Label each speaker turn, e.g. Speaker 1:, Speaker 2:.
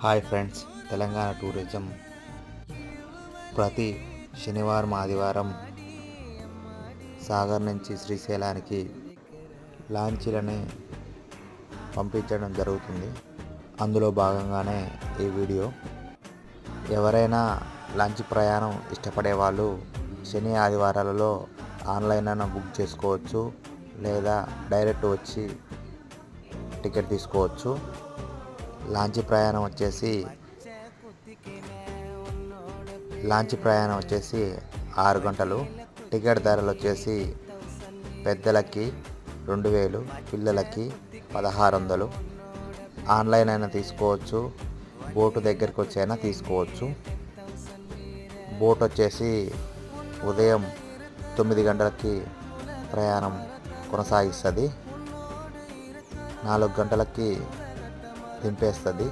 Speaker 1: Hi friends, Telangana tourism ప్రతి శనివారం ఆదివారం సాగర్ నుంచి శ్రీశైలానికి లాంచీలని పంపించడం జరుగుతుంది. అందులో భాగంగానే ఈ వీడియో. ఎవరైనా లాంచ్ ప్రయాణం ఇష్టపడే వాళ్ళు శని ఆదివారాలలో ఆన్లైన్ అయినా బుక్ చేసుకోవచ్చు, లేదా డైరెక్ట్ వచ్చి టికెట్ తీసుకోవచ్చు. లాంచ్ ప్రయాణం వచ్చేసి 6 గంటలు. టికెట్ ధరలు వచ్చేసి పెద్దలకి 2000, పిల్లలకి 1600. ఆన్లైన్ అయినా తీసుకోవచ్చు, బోటు దగ్గరికి వచ్చి అయినా తీసుకోవచ్చు. బోట్ వచ్చేసి ఉదయం 9 గంటలకి ప్రయాణం కొనసాగిస్తుంది, 4 గంటలకి దింపేస్తుంది.